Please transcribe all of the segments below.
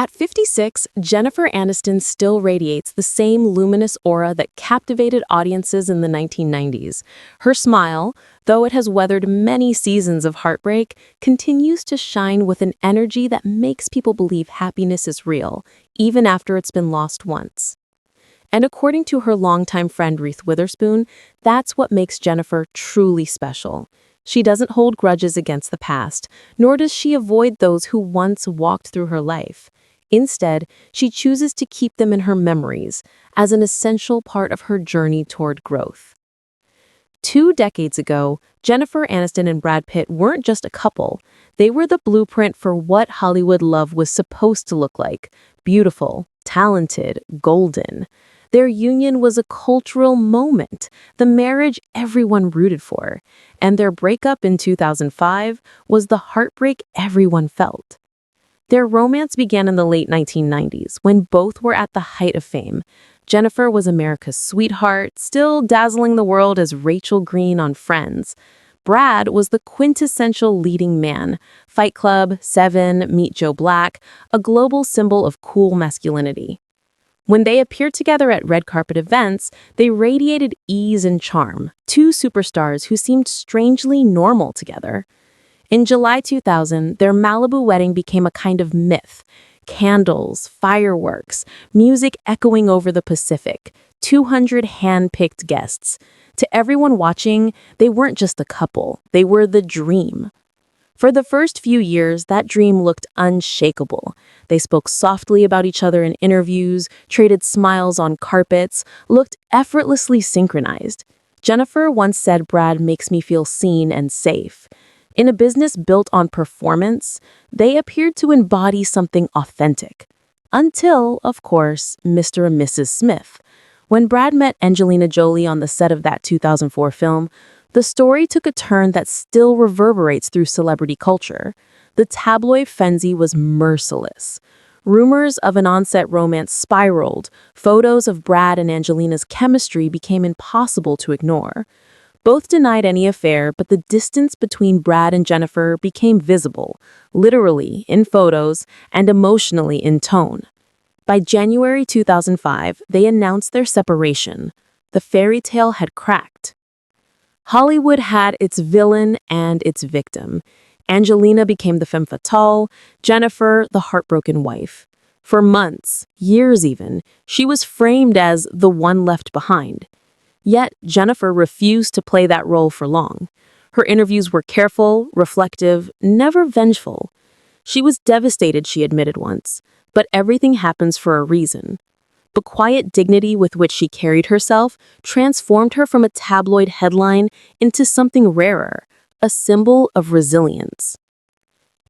At 56, Jennifer Aniston still radiates the same luminous aura that captivated audiences in the 1990s. Her smile, though it has weathered many seasons of heartbreak, continues to shine with an energy that makes people believe happiness is real, even after it's been lost once. And according to her longtime friend Reese Witherspoon, that's what makes Jennifer truly special. She doesn't hold grudges against the past, nor does she avoid those who once walked through her life. Instead, she chooses to keep them in her memories as an essential part of her journey toward growth. 2 decades ago, Jennifer Aniston and Brad Pitt weren't just a couple. They were the blueprint for what Hollywood love was supposed to look like: beautiful, talented, golden. Their union was a cultural moment, the marriage everyone rooted for. And their breakup in 2005 was the heartbreak everyone felt. Their romance began in the late 1990s, when both were at the height of fame. Jennifer was America's sweetheart, still dazzling the world as Rachel Green on Friends. Brad was the quintessential leading man: Fight Club, Seven, Meet Joe Black, a global symbol of cool masculinity. When they appeared together at red carpet events, they radiated ease and charm, two superstars who seemed strangely normal together. In July 2000, their Malibu wedding became a kind of myth. Candles, fireworks, music echoing over the Pacific, 200 hand-picked guests. To everyone watching, they weren't just a couple, they were the dream. For the first few years, that dream looked unshakable. They spoke softly about each other in interviews, traded smiles on carpets, looked effortlessly synchronized. Jennifer once said, "Brad makes me feel seen and safe." In a business built on performance, they appeared to embody something authentic. Until, of course, Mr. and Mrs. Smith. When Brad met Angelina Jolie on the set of that 2004 film, the story took a turn that still reverberates through celebrity culture. The tabloid frenzy was merciless. Rumors of an on-set romance spiraled. Photos of Brad and Angelina's chemistry became impossible to ignore. Both denied any affair, but the distance between Brad and Jennifer became visible, literally in photos and emotionally in tone. By January 2005, they announced their separation. The fairy tale had cracked. Hollywood had its villain and its victim. Angelina became the femme fatale, Jennifer the heartbroken wife. For months, years even, she was framed as the one left behind. Yet, Jennifer refused to play that role for long. Her interviews were careful, reflective, never vengeful. She was devastated, she admitted once, but everything happens for a reason. The quiet dignity with which she carried herself transformed her from a tabloid headline into something rarer, a symbol of resilience.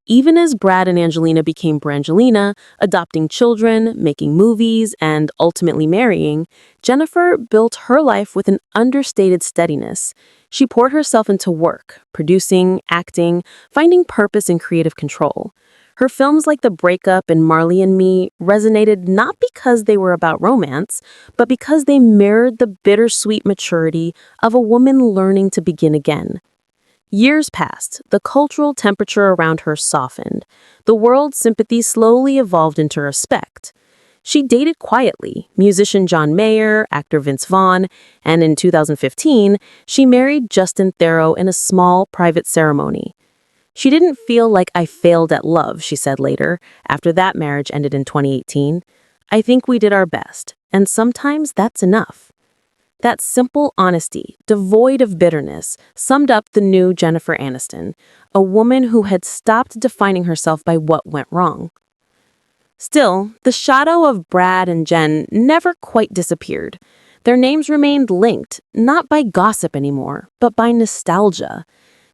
Even as Brad and Angelina became Brangelina, adopting children, making movies, and ultimately marrying, Jennifer built her life with an understated steadiness. She poured herself into work, producing, acting, finding purpose and creative control. Her films like The Breakup and Marley and Me resonated not because they were about romance, but because they mirrored the bittersweet maturity of a woman learning to begin again. Years passed, the cultural temperature around her softened. The world's sympathy slowly evolved into respect. She dated quietly, musician John Mayer, actor Vince Vaughn, and in 2015, she married Justin Theroux in a small, private ceremony. "She didn't feel like I failed at love," she said later, after that marriage ended in 2018. "I think we did our best, and sometimes that's enough." That simple honesty, devoid of bitterness, summed up the new Jennifer Aniston, a woman who had stopped defining herself by what went wrong. Still, the shadow of Brad and Jen never quite disappeared. Their names remained linked, not by gossip anymore, but by nostalgia.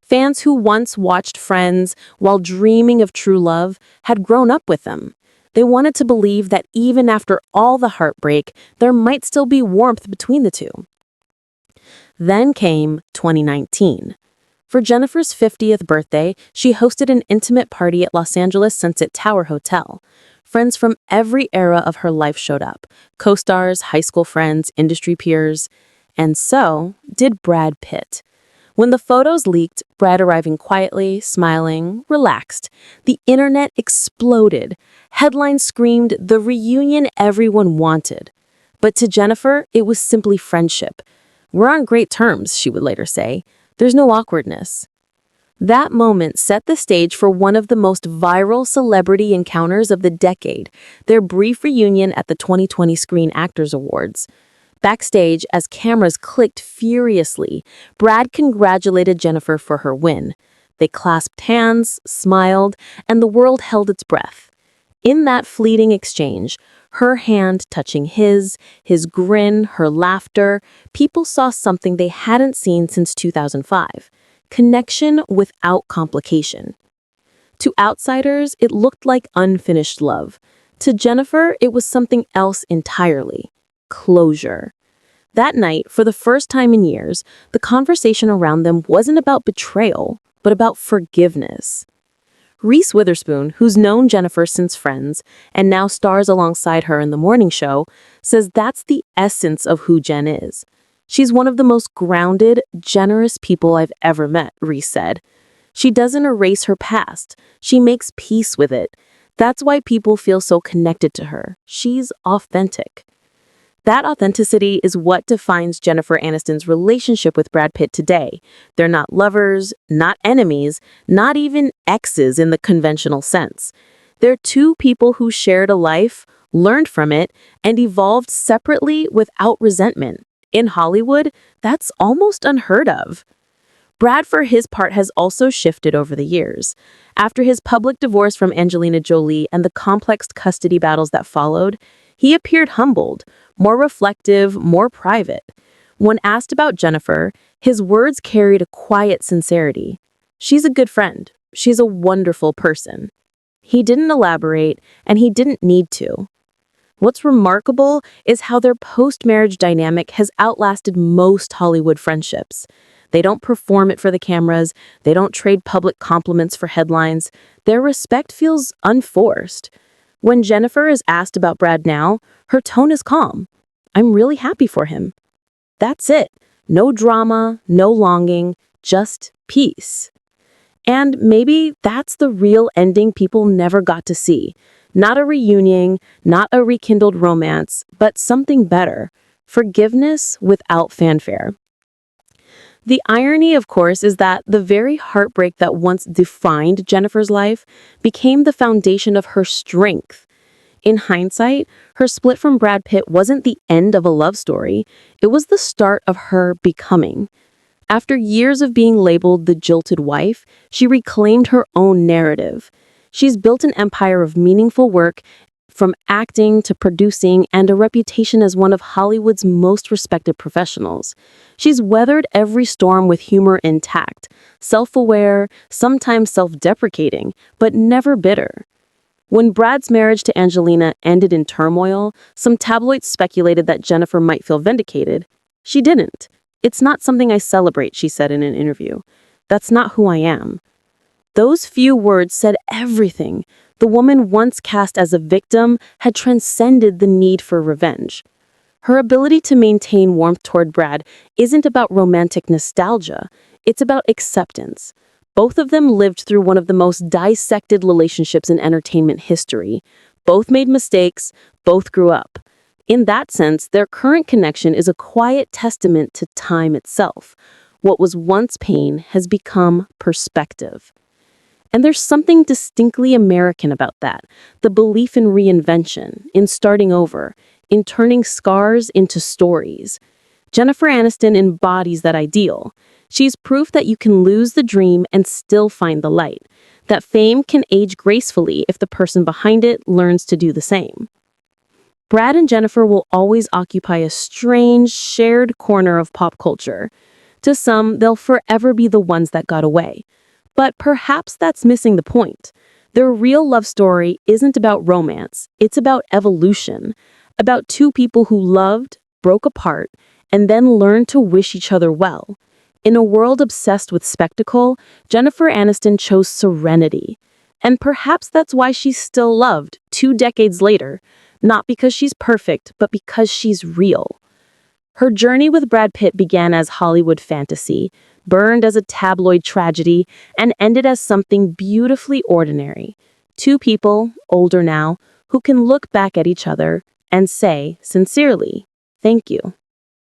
Fans who once watched Friends while dreaming of true love had grown up with them. They wanted to believe that even after all the heartbreak, there might still be warmth between the two. Then came 2019. For Jennifer's 50th birthday, she hosted an intimate party at Los Angeles Sunset Tower Hotel. Friends from every era of her life showed up: co-stars, high school friends, industry peers. And so did Brad Pitt. When the photos leaked, Brad arriving quietly, smiling, relaxed, the internet exploded. Headlines screamed, "The reunion everyone wanted." But to Jennifer, it was simply friendship. "We're on great terms," she would later say. "There's no awkwardness." That moment set the stage for one of the most viral celebrity encounters of the decade, their brief reunion at the 2020 Screen Actors Awards. Backstage, as cameras clicked furiously, Brad congratulated Jennifer for her win. They clasped hands, smiled, and the world held its breath. In that fleeting exchange, her hand touching his grin, her laughter, people saw something they hadn't seen since 2005. Connection without complication. To outsiders, it looked like unfinished love. To Jennifer, it was something else entirely. Closure. That night, for the first time in years, the conversation around them wasn't about betrayal, but about forgiveness. Reese Witherspoon, who's known Jennifer since Friends and now stars alongside her in the morning show, says that's the essence of who Jen is. "She's one of the most grounded, generous people I've ever met," Reese said. "She doesn't erase her past. She makes peace with it. That's why people feel so connected to her. She's authentic." That authenticity is what defines Jennifer Aniston's relationship with Brad Pitt today. They're not lovers, not enemies, not even exes in the conventional sense. They're two people who shared a life, learned from it, and evolved separately without resentment. In Hollywood, that's almost unheard of. Brad, for his part, has also shifted over the years. After his public divorce from Angelina Jolie and the complex custody battles that followed, he appeared humbled, more reflective, more private. When asked about Jennifer, his words carried a quiet sincerity. "She's a good friend. She's a wonderful person." He didn't elaborate, and he didn't need to. What's remarkable is how their post-marriage dynamic has outlasted most Hollywood friendships. They don't perform it for the cameras, they don't trade public compliments for headlines. Their respect feels unforced. When Jennifer is asked about Brad now, her tone is calm. "I'm really happy for him." That's it. No drama, no longing, just peace. And maybe that's the real ending people never got to see. Not a reunion, not a rekindled romance, but something better. Forgiveness without fanfare. The irony, of course, is that the very heartbreak that once defined Jennifer's life became the foundation of her strength. In hindsight, her split from Brad Pitt wasn't the end of a love story. It was the start of her becoming. After years of being labeled the jilted wife, she reclaimed her own narrative. She's built an empire of meaningful work, from acting to producing, and a reputation as one of Hollywood's most respected professionals. She's weathered every storm with humor intact, self-aware, sometimes self-deprecating, but never bitter. When Brad's marriage to Angelina ended in turmoil, some tabloids speculated that Jennifer might feel vindicated. She didn't. "It's not something I celebrate," she said in an interview. "That's not who I am." Those few words said everything. The woman once cast as a victim had transcended the need for revenge. Her ability to maintain warmth toward Brad isn't about romantic nostalgia, it's about acceptance. Both of them lived through one of the most dissected relationships in entertainment history. Both made mistakes, both grew up. In that sense, their current connection is a quiet testament to time itself. What was once pain has become perspective. And there's something distinctly American about that, the belief in reinvention, in starting over, in turning scars into stories. Jennifer Aniston embodies that ideal. She's proof that you can lose the dream and still find the light, that fame can age gracefully if the person behind it learns to do the same. Brad and Jennifer will always occupy a strange, shared corner of pop culture. To some, they'll forever be the ones that got away. But perhaps that's missing the point. Their real love story isn't about romance, it's about evolution, about two people who loved, broke apart, and then learned to wish each other well. In a world obsessed with spectacle, Jennifer Aniston chose serenity. And perhaps that's why she's still loved 2 decades later, not because she's perfect, but because she's real. Her journey with Brad Pitt began as Hollywood fantasy, burned as a tabloid tragedy, and ended as something beautifully ordinary. Two people, older now, who can look back at each other and say, sincerely, thank you.